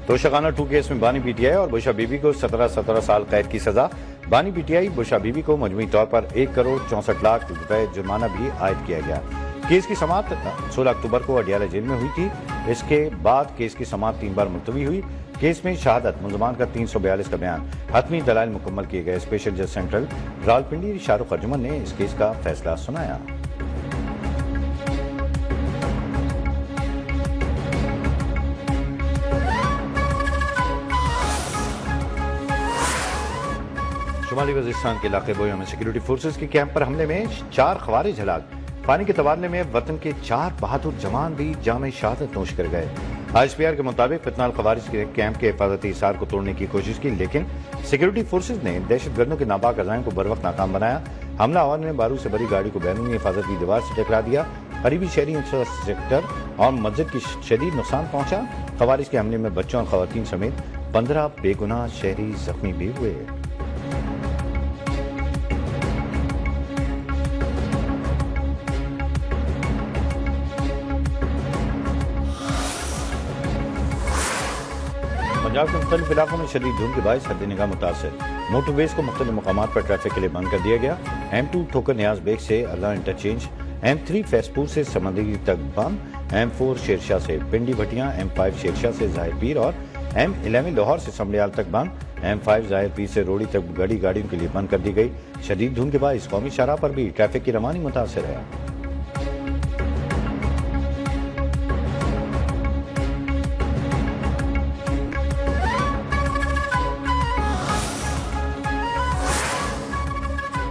توشخانہ 2 case میں بانی P T آئی اور بشا بی بی کو 17 سال قید کی سزا۔ بانی P T I Bushra Bibi بی کو مجموعی طور پر 1,64,00,000 روپے جرمانہ بھی عائد کیا گیا۔ کیس کی سماعت 16 اکتوبر کو اڈیالہ جیل میں ہوئی تھی۔ اس کے بعد کیس کی سماعت 3 بار ملتوی ہوئی۔ کیس میں شہادت ملزمان کا 342 کا بیان، حتمی دلائل مکمل کیے گئے۔ اسپیشل جج سینٹرل راولپنڈی شاہ رخ ارجمن نے اس کیس کا فیصلہ سنایا۔ شمالی وزیرستان کے علاقے بویا میں سیکیورٹی فورسز کے کیمپ پر حملے میں 4 خوارج ہلاک۔ پانی کے تبادلے میں وطن کے 4 بہادر جوان بھی جام شہادت نوش کر گئے۔ آئی ایس پی آر کے مطابق فتنہ خوارج کے کیمپ کے حفاظتی حصار کو توڑنے کی کوشش کی، لیکن سیکیورٹی فورسز نے دہشت گردوں کے ناپاک عزائم کو بروقت ناکام بنایا۔ حملہ آور نے بارود سے بھری گاڑی کو بیرونی حفاظت کی دیوار سے ٹکرا دیا۔ قریبی شہری انفراسٹرکچر اور مسجد کی شدید نقصان پہنچا۔ خوارج کے حملے میں بچوں اور خواتین سمیت 15 بے گناہ شہری زخمی بھی ہوئے۔ پنجاب کے مختلف علاقوں میں شدید دھوپ کے باعث حد نگاہ متاثر۔ موٹر ویز کو مختلف مقامات پر ٹریفک کے لیے بند کر دیا گیا۔ M2 ٹھوکر نیاز بیگ سے اللہ انٹرچینج، M3 فیصپور سے سمندری تک بند، M4 شیرشاہ سے پنڈی بھٹیاں، M5 شیرشاہ سے ظاہر پیر اور M11 لاہور سے سمڑیال تک بند، M5 ظاہر پیر سے روڑی تک گاڑی گاڑیوں کے لیے بند کر دی گئی۔ شدید دھوپ کے باعث قومی شاہراہ پر بھی ٹریفک کی روانی متاثر ہے۔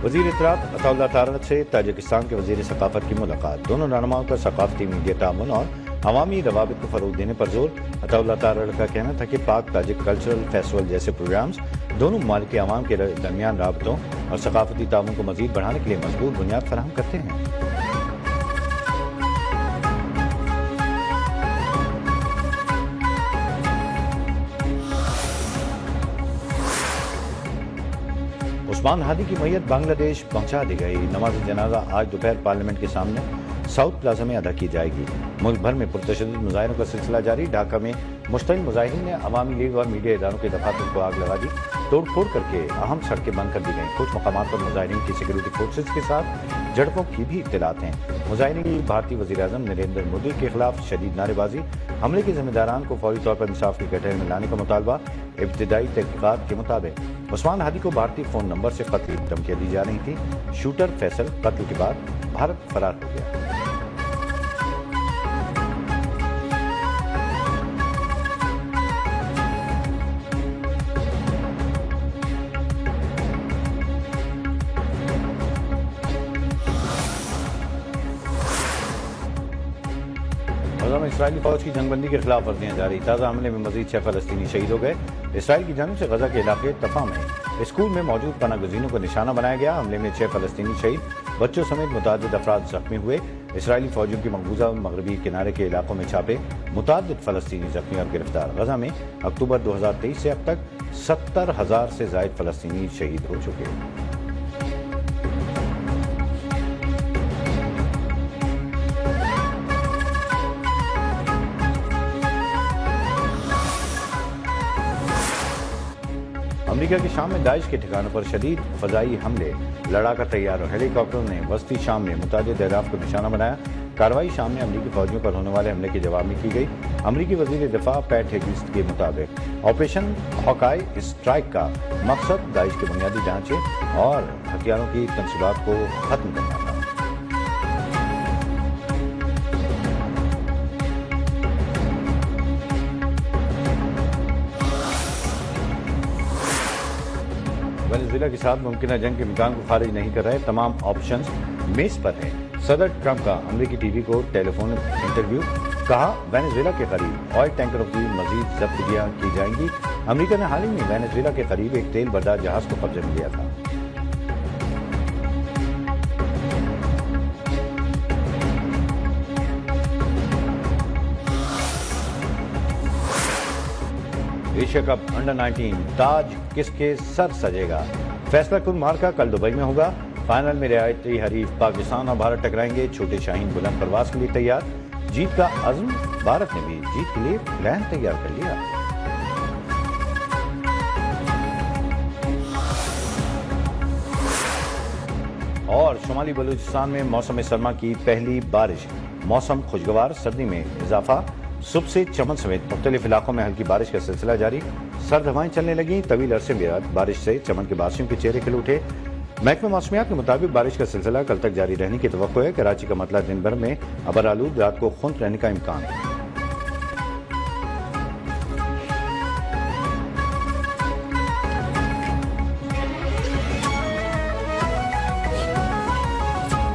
وزیر اطلاعات عطا اللہ تارڑ سے تاجکستان کے وزیر ثقافت کی ملاقات۔ دونوں رہنماؤں کا ثقافتی میڈیا تعاون اور عوامی روابط کو فروغ دینے پر زور۔ عطا اللہ تارڑ کا کہنا تھا کہ پاک تاجک کلچرل فیسٹیول جیسے پروگرامز دونوں ممالک کے عوام کے درمیان رابطوں اور ثقافتی تعاون کو مزید بڑھانے کے لیے مضبوط بنیاد فراہم کرتے ہیں۔ عثمان ہادی کی میت بنگلہ دیش پہنچا دی گئی۔ نماز جنازہ آج دوپہر پارلیمنٹ کے سامنے ساؤتھ پلازا میں ادا کی جائے گی۔ ملک بھر میں پرتشدد مظاہروں کا سلسلہ جاری۔ ڈھاکہ میں مشتعل مظاہرین نے عوامی لیگ اور میڈیا اداروں کے دفاتر کو آگ لگا دی۔ توڑ پھوڑ کر کے اہم سڑکیں بند کر دی گئیں۔ کچھ مقامات پر مظاہرین کی سیکیورٹی فورسز کے ساتھ جھڑپوں کی بھی اطلاعات ہیں۔ مظاہرین کی بھارتی وزیر اعظم نریندر مودی کے خلاف شدید نعرے بازی، حملے کے ذمہ داران کو فوری طور پر انصاف کی کٹہرے میں لانے کا مطالبہ۔ ابتدائی تحقیقات کے مطابق عثمان ہادی کو بھارتی فون نمبر سے قتل کی دھمکیاں دی جا رہی تھیں۔ شوٹر فیصل قتل کے بعد بھارت فرار ہو گیا۔ غزہ میں اسرائیلی فوج کی جنگ بندی کے خلاف ورزیاں جاری۔ تازہ حملے میں مزید 6 فلسطینی شہید ہو گئے۔ اسرائیل کی جانب سے غزہ کے علاقے تفا میں اسکول میں موجود پناہ گزینوں کو نشانہ بنایا گیا۔ حملے میں 6 فلسطینی شہید، بچوں سمیت متعدد افراد زخمی ہوئے۔ اسرائیلی فوجیوں کی مقبوضہ مغربی کنارے کے علاقوں میں چھاپے، متعدد فلسطینی زخمی اور گرفتار۔ غزہ میں اکتوبر 2023 سے اب تک 70,000 سے زائد فلسطینی شہید ہو چکے۔ امریکہ کی شام میں داعش کے ٹھکانوں پر شدید فضائی حملے، لڑاکا طیار اور ہیلی کاپٹروں نے وسطی شام میں متعدد اہداف کو نشانہ بنایا۔ کارروائی شام میں امریکی فوجیوں پر ہونے والے حملے کے جواب میں کی گئی۔ امریکی وزیر دفاع پیٹ ہیگسٹ کے مطابق آپریشن ہاکائی اسٹرائیک کا مقصد داعش کے بنیادی ڈھانچے اور ہتھیاروں کی تنصیبات کو ختم کرنا تھا۔ وینزویلا کے ساتھ ممکنہ جنگ کے امکان کو خارج نہیں کر رہے، تمام آپشنز میز پر ہیں۔ صدر ٹرمپ کا امریکی ٹی وی کو ٹیلی فون انٹرویو، کہا وینزویلا کے قریب آئل ٹینکروں کی مزید ضبطگیاں کی جائیں گی۔ امریکہ نے حال ہی میں وینزویلا کے قریب ایک تیل بردار جہاز کو قبضے میں لیا تھا۔ ایشیا کپ انڈر 19 تاج کس کے سر سجے گا؟ فیصلہ کن مارکا کل دبئی میں ہوگا۔ فائنل میں رعایتی حریف پاکستان اور بھارت ٹکرائیں گے۔ چھوٹے شاہین بلند پرواز کے لیے تیار۔ جیت کا عزم، بھارت نے بھی جیت کے لیے پلان تیار کر لیا۔ اور شمالی بلوچستان میں موسم سرما کی پہلی بارش، موسم خوشگوار، سردی میں اضافہ، صبح سے چمن سمیت مختلف علاقوں میں ہلکی بارش کا سلسلہ جاری، سرد ہوائیں چلنے لگیں، طویل عرصے بعد بارش سے چمن کے باسیوں کے چہرے کھل اٹھے۔ محکمہ موسمیات کے مطابق بارش کا سلسلہ کل تک جاری رہنے کی توقع ہے۔ کراچی کا مطلع دن بھر میں ابر آلود، رات کو خنک رہنے کا امکان ہے۔